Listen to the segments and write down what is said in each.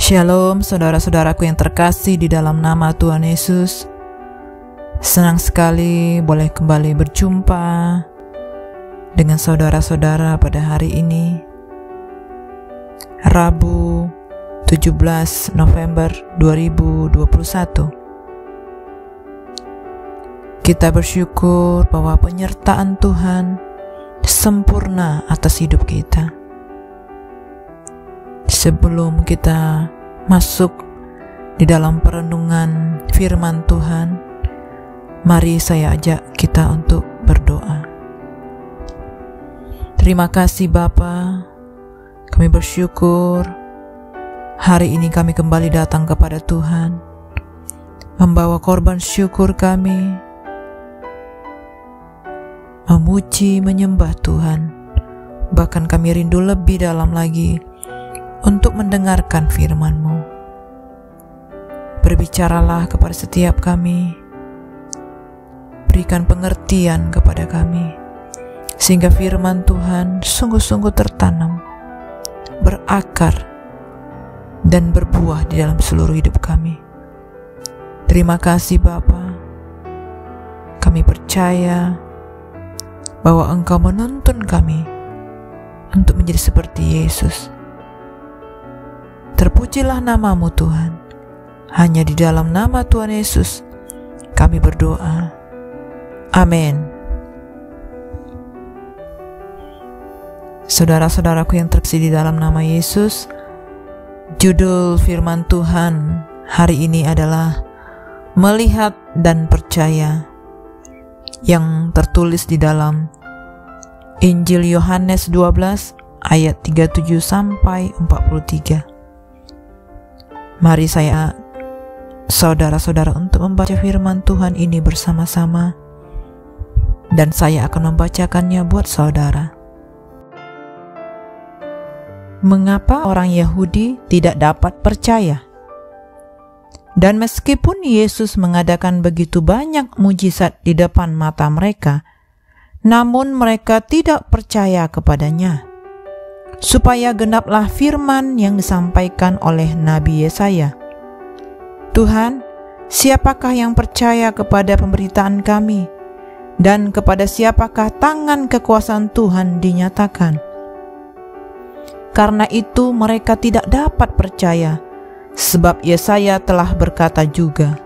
Shalom saudara-saudaraku yang terkasih di dalam nama Tuhan Yesus. Senang sekali boleh kembali berjumpa dengan saudara-saudara pada hari ini, Rabu 17 November 2021. Kita bersyukur bahwa penyertaan Tuhan sempurna atas hidup kita. Sebelum kita masuk di dalam perenungan firman Tuhan, mari saya ajak kita untuk berdoa. Terima kasih Bapa, kami bersyukur hari ini kami kembali datang kepada Tuhan, membawa korban syukur kami, memuji, menyembah Tuhan. Bahkan kami rindu lebih dalam lagi untuk mendengarkan firman-Mu. Berbicaralah kepada setiap kami, berikan pengertian kepada kami, sehingga firman Tuhan sungguh-sungguh tertanam, berakar, dan berbuah di dalam seluruh hidup kami. Terima kasih Bapa, kami percaya bahwa Engkau menuntun kami untuk menjadi seperti Yesus. Terpujilah nama-Mu Tuhan. Hanya di dalam nama Tuhan Yesus kami berdoa. Amin. Saudara-saudaraku yang terkasih di dalam nama Yesus, judul firman Tuhan hari ini adalah Melihat dan Percaya, yang tertulis di dalam Injil Yohanes 12 ayat 37 sampai 43. Mari saya saudara-saudara untuk membaca firman Tuhan ini bersama-sama, dan saya akan membacakannya buat saudara. Mengapa orang Yahudi tidak dapat percaya? Dan meskipun Yesus mengadakan begitu banyak mujizat di depan mata mereka, namun mereka tidak percaya kepadanya, supaya genaplah firman yang disampaikan oleh Nabi Yesaya. Tuhan, siapakah yang percaya kepada pemberitaan kami, dan kepada siapakah tangan kekuasaan Tuhan dinyatakan? Karena itu mereka tidak dapat percaya, sebab Yesaya telah berkata juga,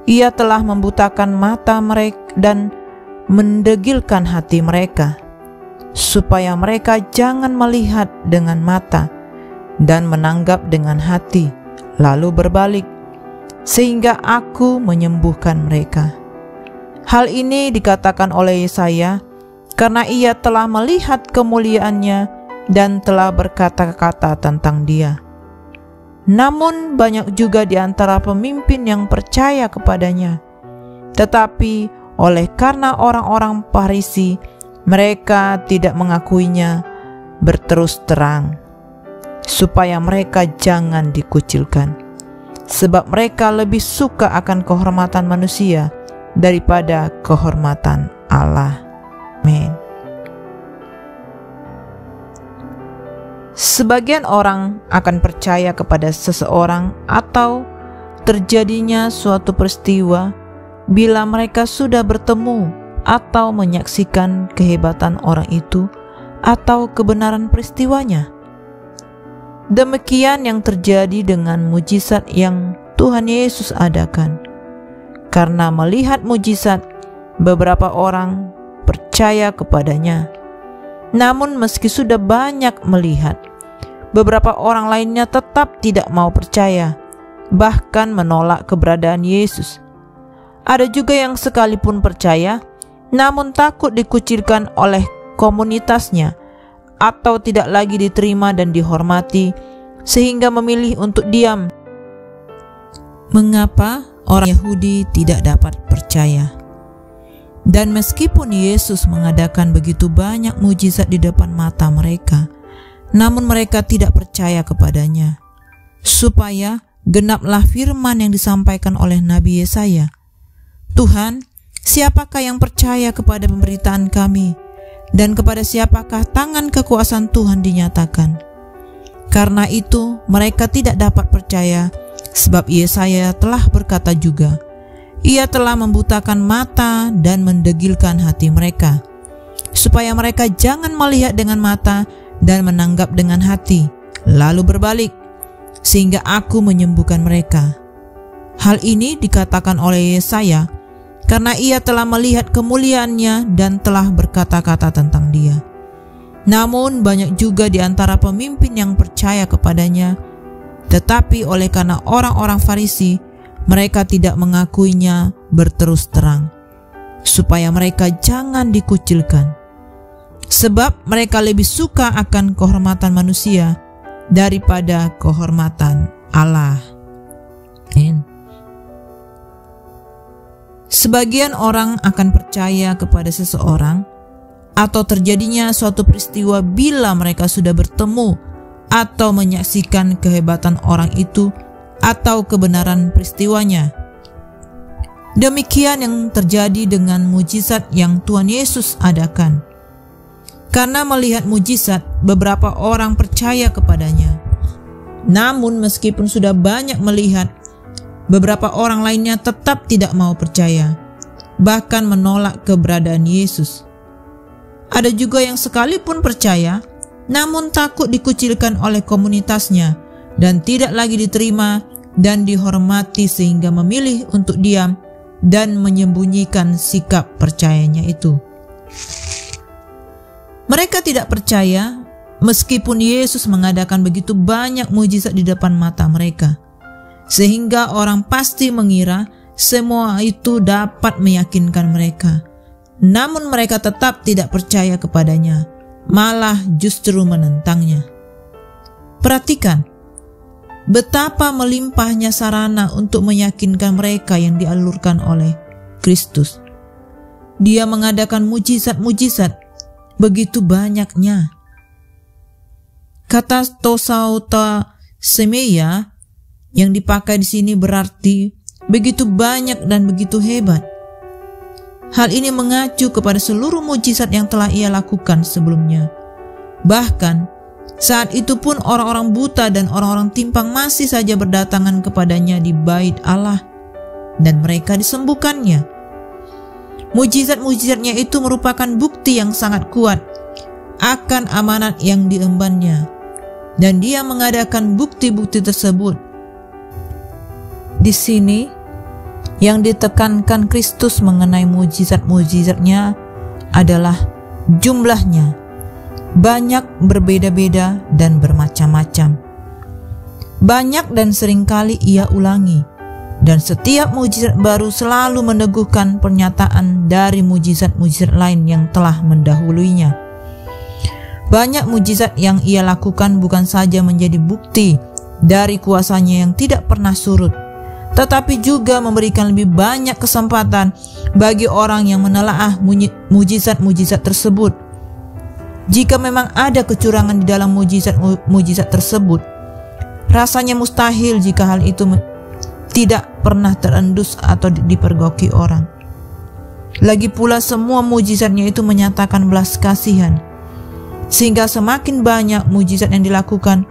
Ia telah membutakan mata mereka dan mendegilkan hati mereka, supaya mereka jangan melihat dengan mata dan menanggap dengan hati, lalu berbalik, sehingga aku menyembuhkan mereka. Hal ini dikatakan oleh Yesaya karena ia telah melihat kemuliaannya dan telah berkata-kata tentang dia. Namun banyak juga di antara pemimpin yang percaya kepadanya, tetapi oleh karena orang-orang Farisi, mereka tidak mengakuinya berterus terang, supaya mereka jangan dikucilkan, sebab mereka lebih suka akan kehormatan manusia daripada kehormatan Allah. Amin. Sebagian orang akan percaya kepada seseorang atau terjadinya suatu peristiwa bila mereka sudah bertemu atau menyaksikan kehebatan orang itu atau kebenaran peristiwanya. Demikian yang terjadi dengan mujizat yang Tuhan Yesus adakan. Karena melihat mujizat, beberapa orang percaya kepadanya. Namun meski sudah banyak melihat, beberapa orang lainnya tetap tidak mau percaya, bahkan menolak keberadaan Yesus. Ada juga yang sekalipun percaya, namun takut dikucilkan oleh komunitasnya atau tidak lagi diterima dan dihormati, sehingga memilih untuk diam. Mengapa orang Yahudi tidak dapat percaya? Dan meskipun Yesus mengadakan begitu banyak mujizat di depan mata mereka, namun mereka tidak percaya kepadanya, supaya genaplah firman yang disampaikan oleh Nabi Yesaya. Tuhan, siapakah yang percaya kepada pemberitaan kami, dan kepada siapakah tangan kekuasaan Tuhan dinyatakan? Karena itu mereka tidak dapat percaya, sebab Yesaya telah berkata juga, Ia telah membutakan mata dan mendegilkan hati mereka, supaya mereka jangan melihat dengan mata dan menanggap dengan hati, lalu berbalik, sehingga aku menyembuhkan mereka. Hal ini dikatakan oleh Yesaya karena ia telah melihat kemuliaannya dan telah berkata-kata tentang dia. Namun banyak juga di antara pemimpin yang percaya kepadanya, tetapi oleh karena orang-orang Farisi, mereka tidak mengakuinya berterus terang, supaya mereka jangan dikucilkan. Sebab mereka lebih suka akan kehormatan manusia daripada kehormatan Allah. Sebagian orang akan percaya kepada seseorang atau terjadinya suatu peristiwa bila mereka sudah bertemu atau menyaksikan kehebatan orang itu atau kebenaran peristiwanya. Demikian yang terjadi dengan mujizat yang Tuhan Yesus adakan. Karena melihat mujizat, beberapa orang percaya kepadanya. Namun meskipun sudah banyak melihat, beberapa orang lainnya tetap tidak mau percaya, bahkan menolak keberadaan Yesus. Ada juga yang sekalipun percaya, namun takut dikucilkan oleh komunitasnya dan tidak lagi diterima dan dihormati sehingga memilih untuk diam dan menyembunyikan sikap percayanya itu. Mereka tidak percaya meskipun Yesus mengadakan begitu banyak mujizat di depan mata mereka, sehingga orang pasti mengira semua itu dapat meyakinkan mereka. Namun mereka tetap tidak percaya kepadanya, malah justru menentangnya. Perhatikan betapa melimpahnya sarana untuk meyakinkan mereka yang dialurkan oleh Kristus. Dia mengadakan mujizat-mujizat begitu banyaknya. Kata tosauta semeia yang dipakai di sini berarti begitu banyak dan begitu hebat. Hal ini mengacu kepada seluruh mujizat yang telah ia lakukan sebelumnya. Bahkan saat itu pun orang-orang buta dan orang-orang timpang masih saja berdatangan kepadanya di bait Allah dan mereka disembuhkannya. Mujizat-mujizatnya itu merupakan bukti yang sangat kuat akan amanat yang diembannya, dan dia mengadakan bukti-bukti tersebut. Di sini yang ditekankan Kristus mengenai mujizat-mujizatnya adalah jumlahnya banyak, berbeda-beda, dan bermacam-macam. Banyak dan seringkali ia ulangi, dan setiap mujizat baru selalu meneguhkan pernyataan dari mujizat-mujizat lain yang telah mendahuluinya. Banyak mujizat yang ia lakukan bukan saja menjadi bukti dari kuasanya yang tidak pernah surut, tetapi juga memberikan lebih banyak kesempatan bagi orang yang menelaah mujizat-mujizat tersebut. Jika memang ada kecurangan di dalam mujizat-mujizat tersebut, rasanya mustahil jika hal itu tidak pernah terendus atau dipergoki orang. Lagi pula semua mujizatnya itu menyatakan belas kasihan, sehingga semakin banyak mujizat yang dilakukan,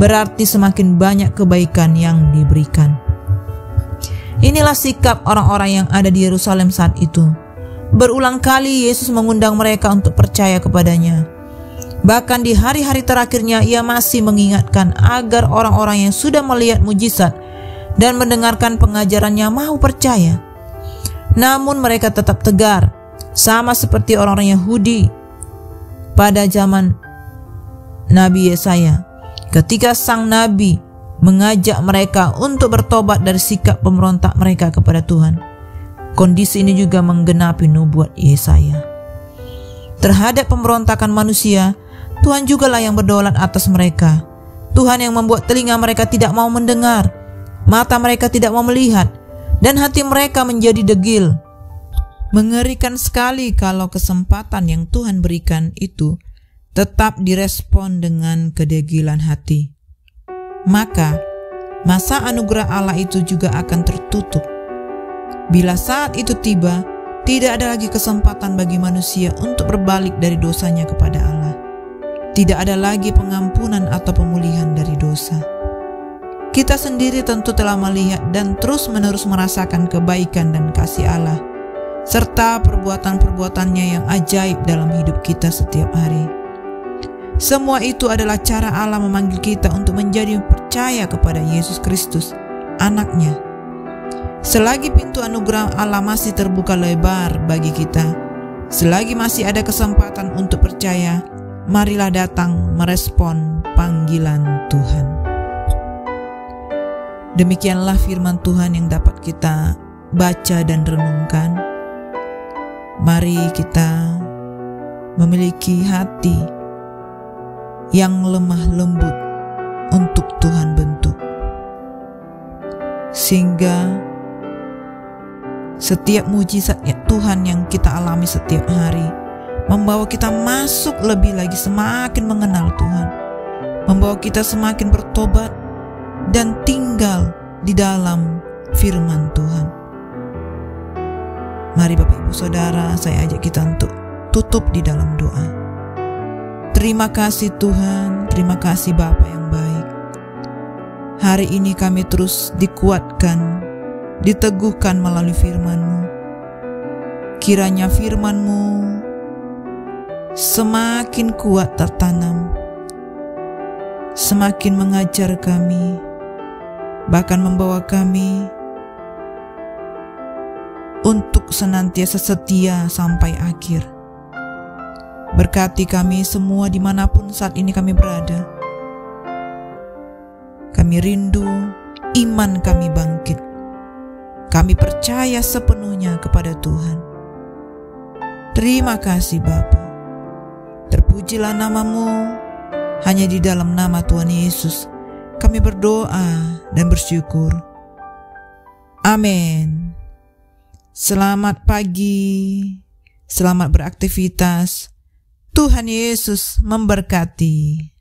berarti semakin banyak kebaikan yang diberikan. Inilah sikap orang-orang yang ada di Yerusalem saat itu. Berulang kali Yesus mengundang mereka untuk percaya kepadanya. Bahkan di hari-hari terakhirnya ia masih mengingatkan agar orang-orang yang sudah melihat mujizat dan mendengarkan pengajarannya mau percaya. Namun mereka tetap tegar, sama seperti orang-orang Yahudi pada zaman Nabi Yesaya, ketika sang Nabi mengajak mereka untuk bertobat dari sikap pemberontak mereka kepada Tuhan. Kondisi ini juga menggenapi nubuat Yesaya. Terhadap pemberontakan manusia, Tuhan jugalah yang berdaulat atas mereka. Tuhan yang membuat telinga mereka tidak mau mendengar, mata mereka tidak mau melihat, dan hati mereka menjadi degil. Mengerikan sekali kalau kesempatan yang Tuhan berikan itu tetap direspon dengan kedegilan hati. Maka masa anugerah Allah itu juga akan tertutup. Bila saat itu tiba, tidak ada lagi kesempatan bagi manusia untuk berbalik dari dosanya kepada Allah. Tidak ada lagi pengampunan atau pemulihan dari dosa. Kita sendiri tentu telah melihat dan terus-menerus merasakan kebaikan dan kasih Allah, serta perbuatan-perbuatannya yang ajaib dalam hidup kita setiap hari. Semua itu adalah cara Allah memanggil kita untuk menjadi percaya kepada Yesus Kristus, Anak-Nya. Selagi pintu anugerah Allah masih terbuka lebar bagi kita, selagi masih ada kesempatan untuk percaya, marilah datang merespon panggilan Tuhan. Demikianlah firman Tuhan yang dapat kita baca dan renungkan. Mari kita memiliki hati yang lemah lembut untuk Tuhan bentuk, sehingga setiap mujizat Tuhan yang kita alami setiap hari membawa kita masuk lebih lagi semakin mengenal Tuhan, membawa kita semakin bertobat dan tinggal di dalam firman Tuhan. Mari Bapak Ibu Saudara, saya ajak kita untuk tutup di dalam doa. Terima kasih Tuhan, terima kasih Bapa yang baik. Hari ini kami terus dikuatkan, diteguhkan melalui firman-Mu. Kiranya firman-Mu semakin kuat tertanam, semakin mengajar kami, bahkan membawa kami untuk senantiasa setia sampai akhir. Berkati kami semua dimanapun saat ini kami berada. Kami rindu, iman kami bangkit. Kami percaya sepenuhnya kepada Tuhan. Terima kasih Bapa. Terpujilah nama-Mu. Hanya di dalam nama Tuhan Yesus kami berdoa dan bersyukur. Amin. Selamat pagi. Selamat beraktivitas. Tuhan Yesus memberkati.